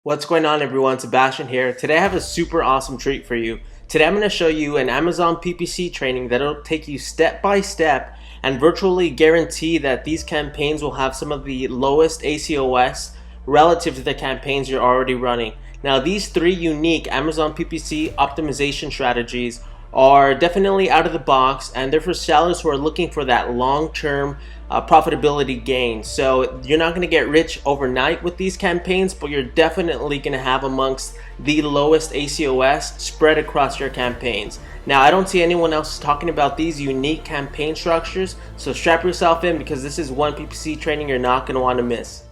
What's going on, everyone? Sebastian here. Today I have a super awesome treat for you. Today I'm going to show you an Amazon PPC training that'll take you step by step and virtually guarantee that these campaigns will have some of the lowest ACoS relative to the campaigns you're already running. Now, these three unique Amazon PPC optimization strategies are definitely out of the box, and they're for sellers who are looking for that long-term profitability gain. So you're not going to get rich overnight with these campaigns, but you're definitely going to have amongst the lowest ACoS spread across your campaigns. Now, I don't see anyone else talking about these unique campaign structures, so strap yourself in because this is one PPC training you're not going to want to miss.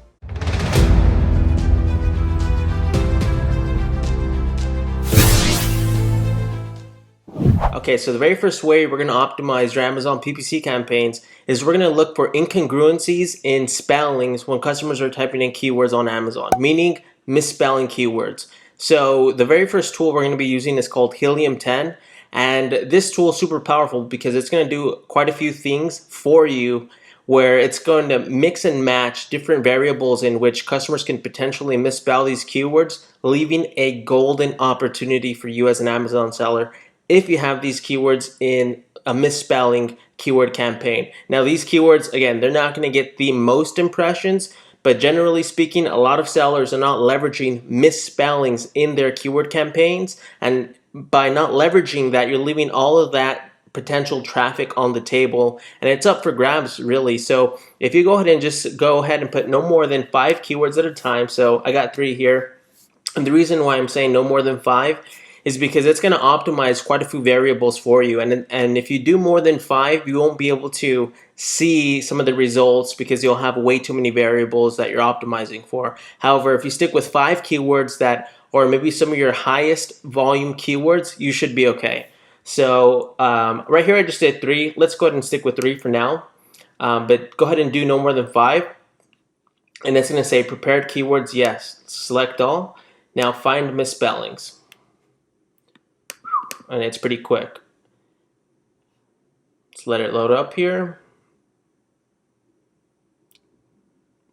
Okay, so the very first way we're going to optimize your Amazon PPC campaigns is we're going to look for incongruencies in spellings when customers are typing in keywords on Amazon, meaning misspelling keywords. So the very first tool we're going to be using is called Helium 10, and this tool is super powerful because it's going to do quite a few things for you where it's going to mix and match different variables in which customers can potentially misspell these keywords, leaving a golden opportunity for you as an Amazon seller if you have these keywords in a misspelling keyword campaign. Now, these keywords, again, they're not going to get the most impressions, but generally speaking, a lot of sellers are not leveraging misspellings in their keyword campaigns, and by not leveraging that, you're leaving all of that potential traffic on the table, and it's up for grabs, really. So if you go ahead and just go ahead and put no more than 5 keywords at a time, so I got 3 here, and the reason why I'm saying no more than 5 is because it's going to optimize quite a few variables for you, and if you do more than 5, you won't be able to see some of the results because you'll have way too many variables that you're optimizing for. However, if you stick with 5 keywords that, or maybe some of your highest volume keywords, you should be okay. So right here I just did 3. Let's go ahead and stick with 3 for now, but go ahead and do no more than 5, and it's going to say prepared keywords, yes. Select all. Now find misspellings. And it's pretty quick. Let's let it load up here.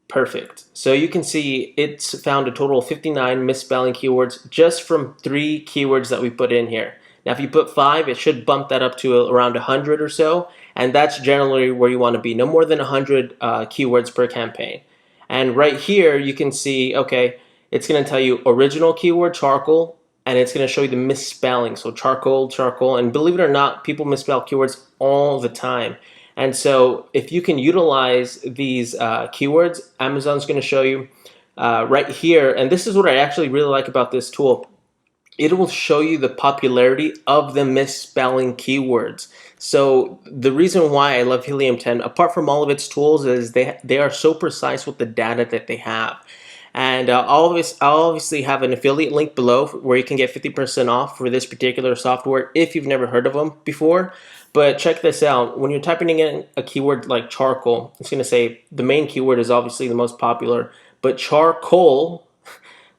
Perfect. So you can see it's found a total of 59 misspelling keywords just from 3 keywords that we put in here. Now, if you put 5, it should bump that up to around 100 or so, and that's generally where you want to be. No more than 100 keywords per campaign. And right here, you can see, okay, it's going to tell you original keyword, charcoal, and it's going to show you the misspelling. So charcoal, charcoal, and believe it or not, people misspell keywords all the time. And so if you can utilize these keywords, Amazon's going to show you right here, and this is what I actually really like about this tool. It will show you the popularity of the misspelling keywords. So the reason why I love Helium 10, apart from all of its tools, is they are so precise with the data that they have. And I'll obviously have an affiliate link below where you can get 50% off for this particular software if you've never heard of them before. But check this out. When you're typing in a keyword like charcoal, it's going to say the main keyword is obviously the most popular, but charcoal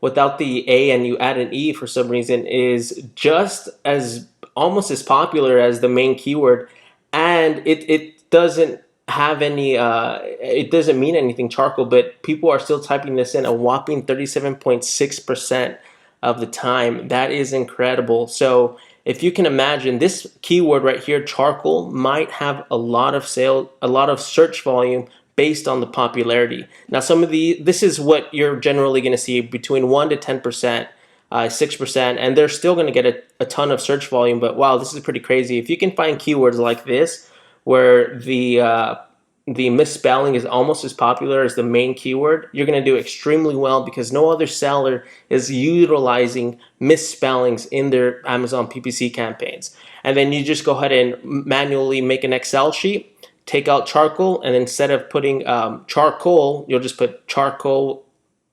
without the A and you add an E for some reason is just as almost as popular as the main keyword, and it doesn't have any it doesn't mean anything, charcoal, but people are still typing this in a whopping 37.6% of the time. That is incredible. So if you can imagine, this keyword right here, charcoal, might have a lot of search volume based on the popularity. Now, this is what you're generally going to see between 1 to 10%, 6%, and they're still going to get a ton of search volume. But wow, this is pretty crazy. If you can find keywords like this, where the misspelling is almost as popular as the main keyword, you're going to do extremely well because no other seller is utilizing misspellings in their Amazon PPC campaigns. And then you just go ahead and manually make an Excel sheet, take out charcoal, and instead of putting charcoal, you'll just put charcoal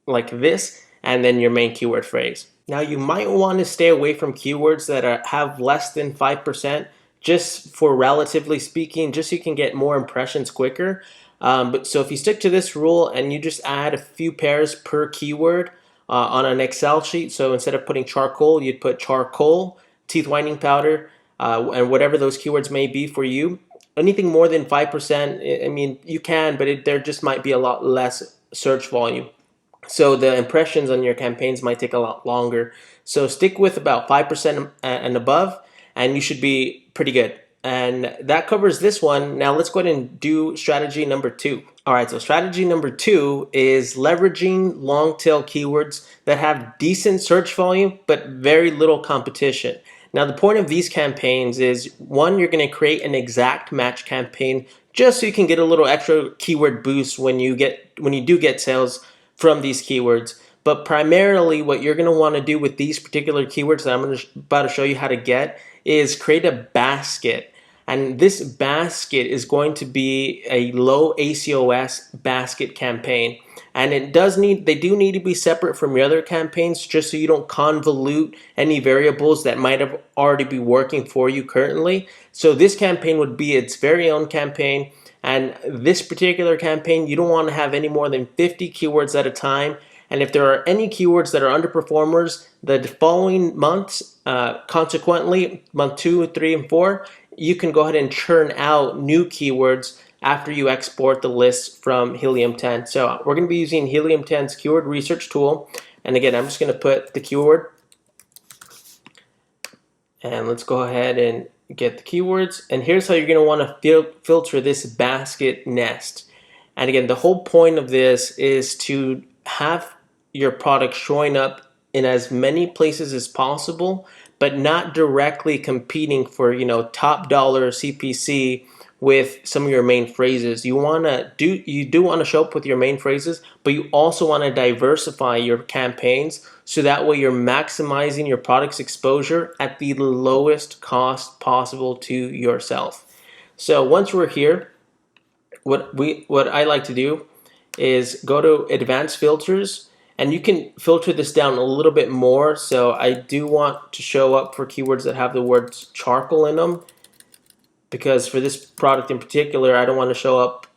like this, and then your main keyword phrase. Now, you might want to stay away from keywords that have less than 5%, just for relatively speaking, just so you can get more impressions quicker. But so if you stick to this rule and you just add a few pairs per keyword on an Excel sheet, so instead of putting charcoal, you'd put charcoal, teeth whitening powder, and whatever those keywords may be for you. Anything more than 5%, I mean, you can, but there just might be a lot less search volume. So the impressions on your campaigns might take a lot longer. So stick with about 5% and above, and you should be pretty good. And that covers this one. Now let's go ahead and do strategy number 2. All right, so strategy number 2 is leveraging long tail keywords that have decent search volume but very little competition. Now the point of these campaigns is, one, you're going to create an exact match campaign just so you can get a little extra keyword boost when you do get sales from these keywords. But primarily what you're going to want to do with these particular keywords that I'm about to show you how to get is create a basket. And this basket is going to be a low ACoS basket campaign. And they do need to be separate from your other campaigns, just so you don't convolute any variables that might have already be working for you currently. So this campaign would be its very own campaign. And this particular campaign, you don't want to have any more than 50 keywords at a time. And if there are any keywords that are underperformers, the following months, consequently, month 2, 3, and 4, you can go ahead and churn out new keywords after you export the list from Helium 10. So we're going to be using Helium 10's keyword research tool. And again, I'm just going to put the keyword. And let's go ahead and get the keywords. And here's how you're going to want to filter this basket nest. And again, the whole point of this is to have your product showing up in as many places as possible, but not directly competing for, top dollar CPC with some of your main phrases. You do want to show up with your main phrases, but you also want to diversify your campaigns so that way you're maximizing your product's exposure at the lowest cost possible to yourself. So once we're here, what I like to do is go to advanced filters, and you can filter this down a little bit more. So I do want to show up for keywords that have the word charcoal in them, because for this product in particular, I don't want to show up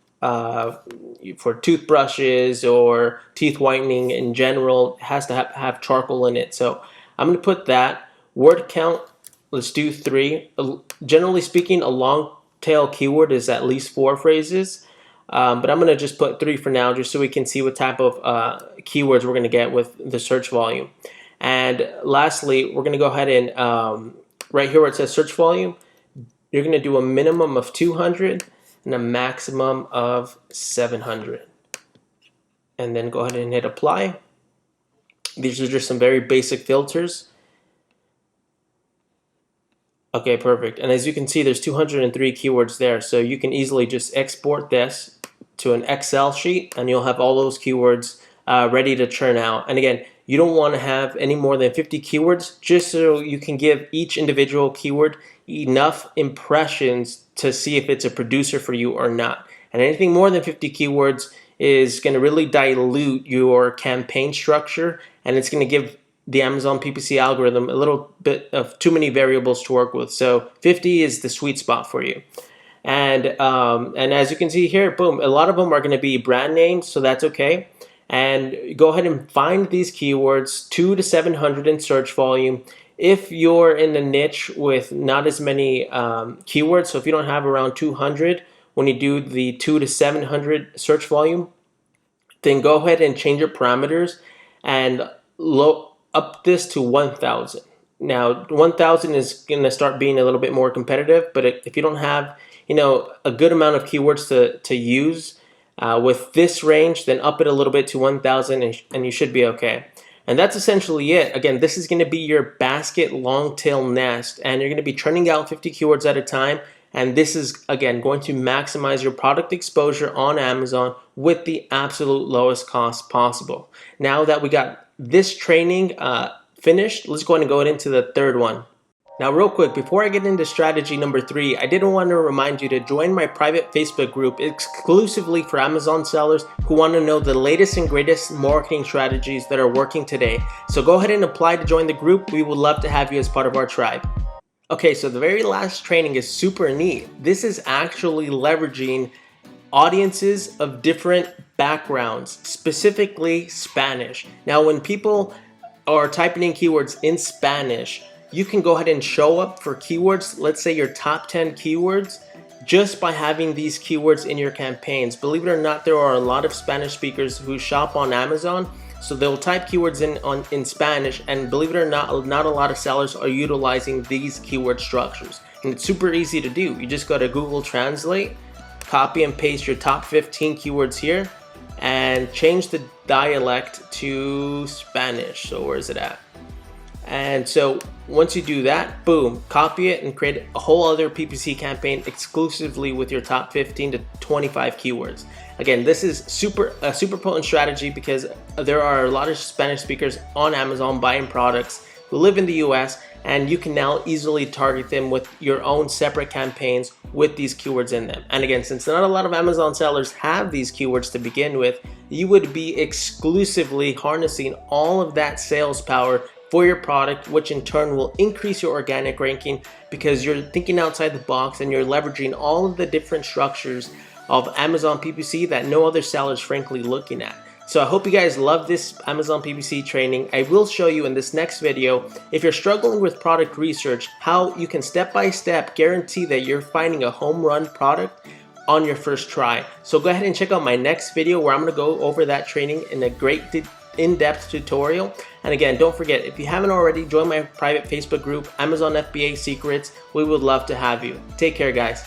for toothbrushes or teeth whitening in general. It has to have charcoal in it. So I'm going to put that. Word count, let's do 3. Generally speaking, a long tail keyword is at least 4 phrases. But I'm going to just put 3 for now, just so we can see what type of keywords we're going to get with the search volume. And lastly, we're going to go ahead and right here where it says search volume, you're going to do a minimum of 200 and a maximum of 700. And then go ahead and hit apply. These are just some very basic filters. Okay, perfect. And as you can see, there's 203 keywords there. So you can easily just export this to an Excel sheet, and you'll have all those keywords ready to churn out. And again, you don't want to have any more than 50 keywords, just so you can give each individual keyword enough impressions to see if it's a producer for you or not. And anything more than 50 keywords is going to really dilute your campaign structure, and it's going to give the Amazon PPC algorithm a little bit of too many variables to work with. So 50 is the sweet spot for you. And as you can see here, boom, a lot of them are going to be brand names, so that's okay. And go ahead and find these keywords, 200 to 700 in search volume. If you're in the niche with not as many keywords, so if you don't have around 200 when you do the 200 to 700 search volume, then go ahead and change your parameters and up this to 1,000. Now, 1,000 is going to start being a little bit more competitive, but if you don't have, a good amount of keywords to use with this range, then up it a little bit to 1,000 and you should be okay. And that's essentially it. Again, this is going to be your basket long tail nest, and you're going to be churning out 50 keywords at a time. And this is, again, going to maximize your product exposure on Amazon with the absolute lowest cost possible. Now that we got this training finished, let's go ahead and go into the third one. Now, real quick, before I get into strategy number 3, I did want to remind you to join my private Facebook group exclusively for Amazon sellers who want to know the latest and greatest marketing strategies that are working today. So go ahead and apply to join the group. We would love to have you as part of our tribe. Okay, so the very last training is super neat. This is actually leveraging audiences of different backgrounds, specifically Spanish. Now, when people are typing in keywords in Spanish, you can go ahead and show up for keywords, let's say your top 10 keywords, just by having these keywords in your campaigns. Believe it or not, there are a lot of Spanish speakers who shop on Amazon. So they'll type keywords in Spanish, and believe it or not, not a lot of sellers are utilizing these keyword structures. And it's super easy to do. You just go to Google Translate, copy and paste your top 15 keywords here, and change the dialect to Spanish. So where is it at? And so once you do that, boom, copy it and create a whole other PPC campaign exclusively with your top 15 to 25 keywords. Again, this is a super potent strategy because there are a lot of Spanish speakers on Amazon buying products who live in the US, and you can now easily target them with your own separate campaigns with these keywords in them. And again, since not a lot of Amazon sellers have these keywords to begin with, you would be exclusively harnessing all of that sales power for your product, which in turn will increase your organic ranking because you're thinking outside the box and you're leveraging all of the different structures of Amazon PPC that no other seller is frankly looking at. So I hope you guys love this Amazon PPC training. I will show you in this next video, if you're struggling with product research, how you can step by step guarantee that you're finding a home run product on your first try. So go ahead and check out my next video where I'm going to go over that training in a great in-depth tutorial. And again, don't forget, if you haven't already, join my private Facebook group, Amazon FBA Secrets. We would love to have you. Take care, guys.